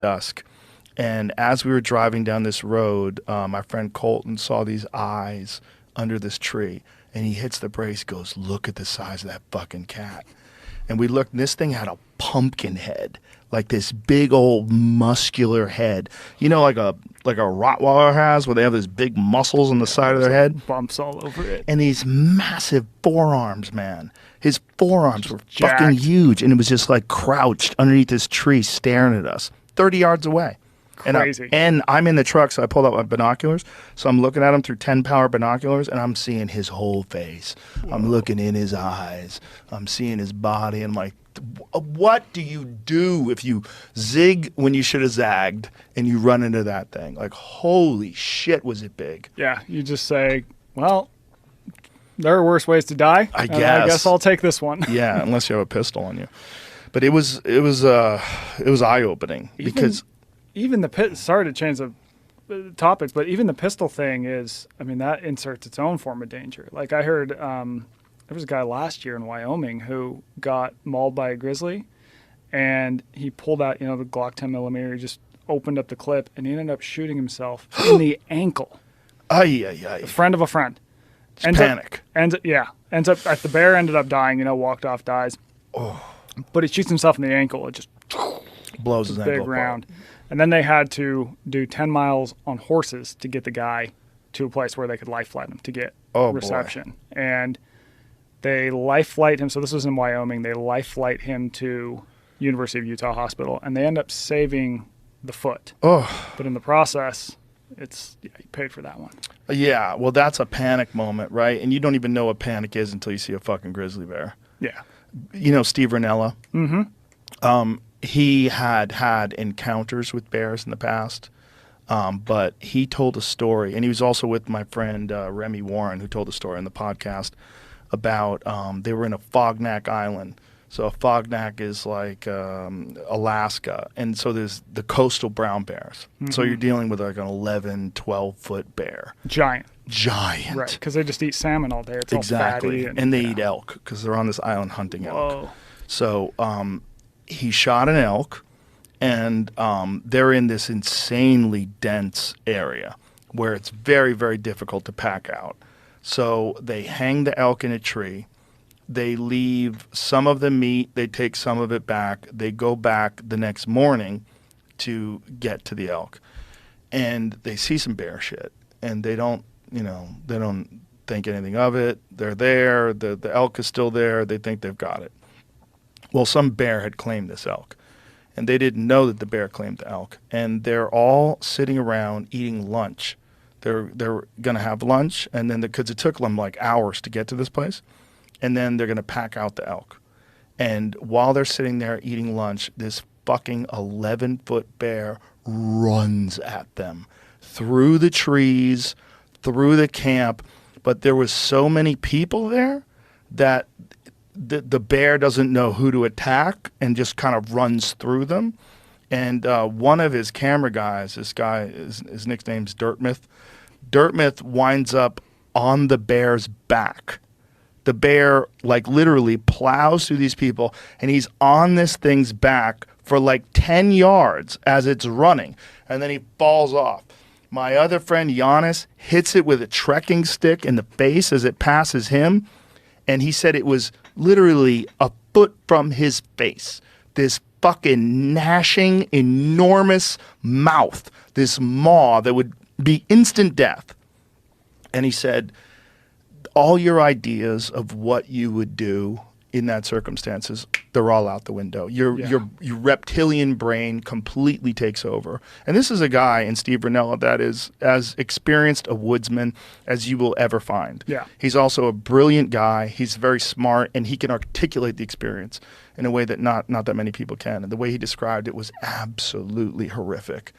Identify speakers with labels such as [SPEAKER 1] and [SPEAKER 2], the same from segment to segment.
[SPEAKER 1] dusk. And as we were driving down this road, my friend Colton saw these eyes under this tree, and he hits the brakes, goes, "Look at the size of that fucking cat." And we looked, and this thing had a pumpkin head, like this big old muscular head. You know, like a Rottweiler has, where they have these big muscles on the side of their head,
[SPEAKER 2] Bumps all over it.
[SPEAKER 1] and these massive forearms, man. His forearms were fucking
[SPEAKER 2] Jacked.
[SPEAKER 1] huge, and it was just like crouched underneath this tree, staring at us, 30 yards away.
[SPEAKER 2] Crazy.
[SPEAKER 1] And I'm in the truck, so I pulled out my binoculars. So I'm looking at him through 10 power binoculars, and I'm seeing his whole face.
[SPEAKER 2] Whoa.
[SPEAKER 1] I'm looking in his eyes. I'm seeing his body. And I'm like, what do you do if you zig when you should have zagged and you run into that thing? Like, holy shit, was it big?
[SPEAKER 2] Yeah, you just say, well, there are worse ways to die.
[SPEAKER 1] I
[SPEAKER 2] and
[SPEAKER 1] guess.
[SPEAKER 2] I guess I'll take this one.
[SPEAKER 1] Yeah, unless you have a pistol on you. But it was eye-opening because...
[SPEAKER 2] Even the pit. Sorry to change the topic, but even the pistol thing is, I mean, that inserts its own form of danger. Like I heard, there was a guy last year in Wyoming who got mauled by a grizzly, and he pulled out, the Glock 10 millimeter. He just opened up the clip, and he ended up shooting himself in the ankle.
[SPEAKER 1] Ay, ay, ay.
[SPEAKER 2] A friend of a friend.
[SPEAKER 1] It's panic.
[SPEAKER 2] Ends up. The bear ended up dying. Walked off, dies.
[SPEAKER 1] Oh.
[SPEAKER 2] But he shoots himself in the ankle. It just
[SPEAKER 1] Blows his ankle
[SPEAKER 2] big
[SPEAKER 1] apart.
[SPEAKER 2] round. And then they had to do 10 miles on horses to get the guy to a place where they could life flight him to get reception. Boy. And they life flight him. So this was in Wyoming. They life flight him to University of Utah Hospital, and they end up saving the foot.
[SPEAKER 1] Oh.
[SPEAKER 2] But in the process, you paid for that one.
[SPEAKER 1] Yeah, well, that's a panic moment, right? And you don't even know what panic is until you see a fucking grizzly bear.
[SPEAKER 2] Yeah.
[SPEAKER 1] You know Steve Ranella?
[SPEAKER 2] Mm-hmm.
[SPEAKER 1] He had encounters with bears in the past, but he told a story, and he was also with my friend Remy Warren, who told a story on the podcast about they were in a Fognak Island. So a Fognak is like Alaska, and so there's the coastal brown bears. Mm-hmm. So you're dealing with like an 11, 12-foot bear.
[SPEAKER 2] Giant.
[SPEAKER 1] Right,
[SPEAKER 2] because they just eat salmon all day. It's
[SPEAKER 1] exactly.
[SPEAKER 2] all fatty.
[SPEAKER 1] And they eat elk because they're on this island hunting elk.
[SPEAKER 2] Whoa.
[SPEAKER 1] So he shot an elk, and they're in this insanely dense area where it's very, very difficult to pack out. So they hang the elk in a tree. They leave some of the meat. They take some of it back. They go back the next morning to get to the elk. And they see some bear shit, and they don't think anything of it. They're there. The elk is still there. They think they've got it. Well, some bear had claimed this elk, and they didn't know that the bear claimed the elk. And they're all sitting around eating lunch. They're going to have lunch, and then because it took them like hours to get to this place, and then they're going to pack out the elk. And while they're sitting there eating lunch, this fucking 11-foot bear runs at them through the trees, through the camp. But there was so many people there that the bear doesn't know who to attack and just kind of runs through them. And one of his camera guys, this guy, his nickname's Dirtmouth. Dirtmouth winds up on the bear's back. The bear, like, literally plows through these people, and he's on this thing's back for like 10 yards as it's running, and then he falls off. My other friend, Giannis, hits it with a trekking stick in the face as it passes him, and he said it was literally a foot from his face. This fucking gnashing, enormous mouth, this maw that would be instant death. And he said, all your ideas of what you would do in that circumstances, they're all out the window. Your reptilian brain completely takes over. And this is a guy in Steve Ranella that is as experienced a woodsman as you will ever find.
[SPEAKER 2] Yeah.
[SPEAKER 1] He's also a brilliant guy. He's very smart, and he can articulate the experience in a way that not that many people can. And the way he described it was absolutely horrific.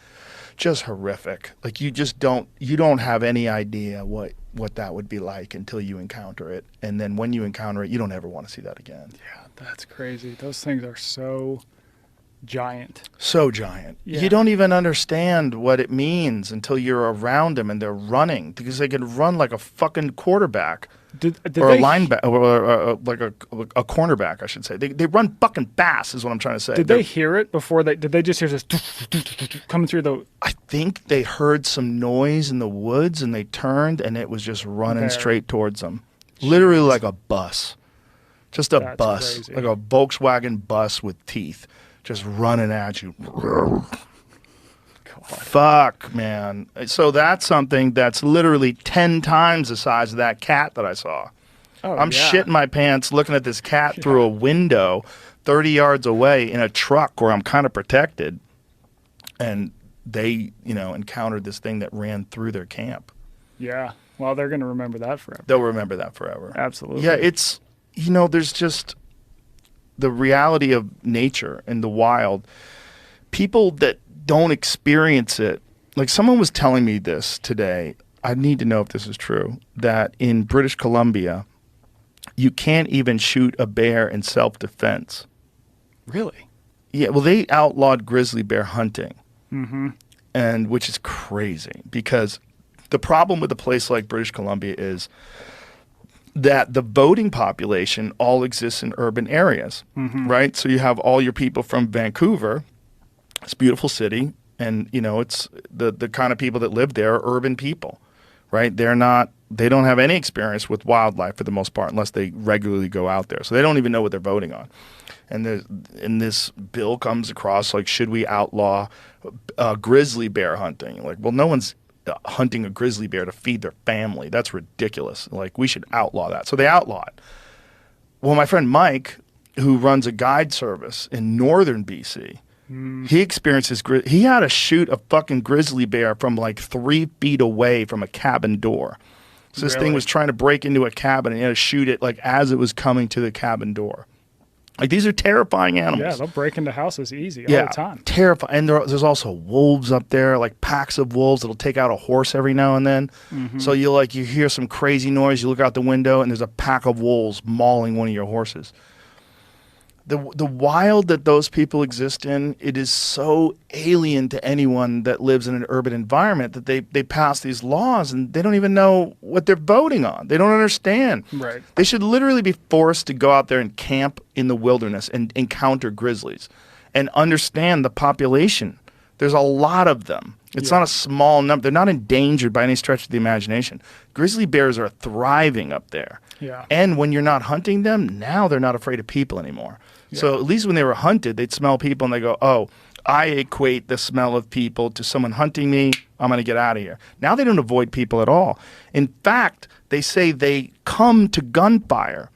[SPEAKER 1] Just horrific. Like you don't have any idea what that would be like until you encounter it. And then when you encounter it, you don't ever want to see that again.
[SPEAKER 2] Yeah, that's crazy. Those things are so giant.
[SPEAKER 1] So giant.
[SPEAKER 2] Yeah.
[SPEAKER 1] You don't even understand what it means until you're around them and they're running, because they can run like a fucking quarterback.
[SPEAKER 2] Did
[SPEAKER 1] Or a
[SPEAKER 2] they
[SPEAKER 1] linebacker, or like a cornerback, I should say. They run fucking fast, is what I'm trying to say.
[SPEAKER 2] did they hear it before did they just hear this coming through the
[SPEAKER 1] I think they heard some noise in the woods and they turned and it was just running
[SPEAKER 2] There.
[SPEAKER 1] straight towards them. Literally like a bus. Just a
[SPEAKER 2] That's
[SPEAKER 1] bus.
[SPEAKER 2] crazy.
[SPEAKER 1] Like a Volkswagen bus with teeth. Just running at you. Fuck, man. So that's something that's literally 10 times the size of that cat that I saw.
[SPEAKER 2] Oh,
[SPEAKER 1] I'm
[SPEAKER 2] yeah.
[SPEAKER 1] shitting my pants looking at this cat through a window 30 yards away in a truck where I'm kind of protected. And they, encountered this thing that ran through their camp.
[SPEAKER 2] Yeah. Well, they're going to remember that forever.
[SPEAKER 1] They'll remember that forever.
[SPEAKER 2] Absolutely.
[SPEAKER 1] Yeah, it's, there's just the reality of nature and the wild. People that don't experience it, like someone was telling me this today. I need to know if this is true, that in British Columbia, you can't even shoot a bear in self-defense.
[SPEAKER 2] Really?
[SPEAKER 1] Yeah, well, they outlawed grizzly bear hunting,
[SPEAKER 2] Mm-hmm.
[SPEAKER 1] and which is crazy, because the problem with a place like British Columbia is that the voting population all exists in urban areas, right? So you have all your people from Vancouver, this beautiful city, and it's the kind of people that live there are urban people, right? They don't have any experience with wildlife for the most part, unless they regularly go out there. So they don't even know what they're voting on. And this bill comes across like, should we outlaw grizzly bear hunting? Like, well, no one's hunting a grizzly bear to feed their family. That's ridiculous. Like, we should outlaw that. So they outlaw it. Well, my friend Mike, who runs a guide service in northern BC, he experienced he had to shoot a fucking grizzly bear from like 3 feet away from a cabin door. So this thing
[SPEAKER 2] Really?
[SPEAKER 1] was trying to break into a cabin, and he had to shoot it like as it was coming to the cabin door. Like, these are terrifying animals.
[SPEAKER 2] Yeah, they'll break into houses easy all the time.
[SPEAKER 1] Terrifying. And there's also wolves up there, like packs of wolves that'll take out a horse every now and then. So you hear some crazy noise, you look out the window, and there's a pack of wolves mauling one of your horses. The wild that those people exist in, it is so alien to anyone that lives in an urban environment that they pass these laws and they don't even know what they're voting on. They don't understand.
[SPEAKER 2] Right.
[SPEAKER 1] They should literally be forced to go out there and camp in the wilderness and encounter grizzlies and understand the population. There's a lot of them. It's not a small number. They're not endangered by any stretch of the imagination. Grizzly bears are thriving up there.
[SPEAKER 2] Yeah.
[SPEAKER 1] And when you're not hunting them, now they're not afraid of people anymore. So at least when they were hunted, they'd smell people and they go, oh, I equate the smell of people to someone hunting me. I'm going to get out of here. Now they don't avoid people at all. In fact, they say they come to gunfire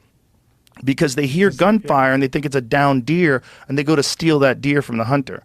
[SPEAKER 1] because they hear gunfire and they think it's a downed deer, and they go to steal that deer from the hunter.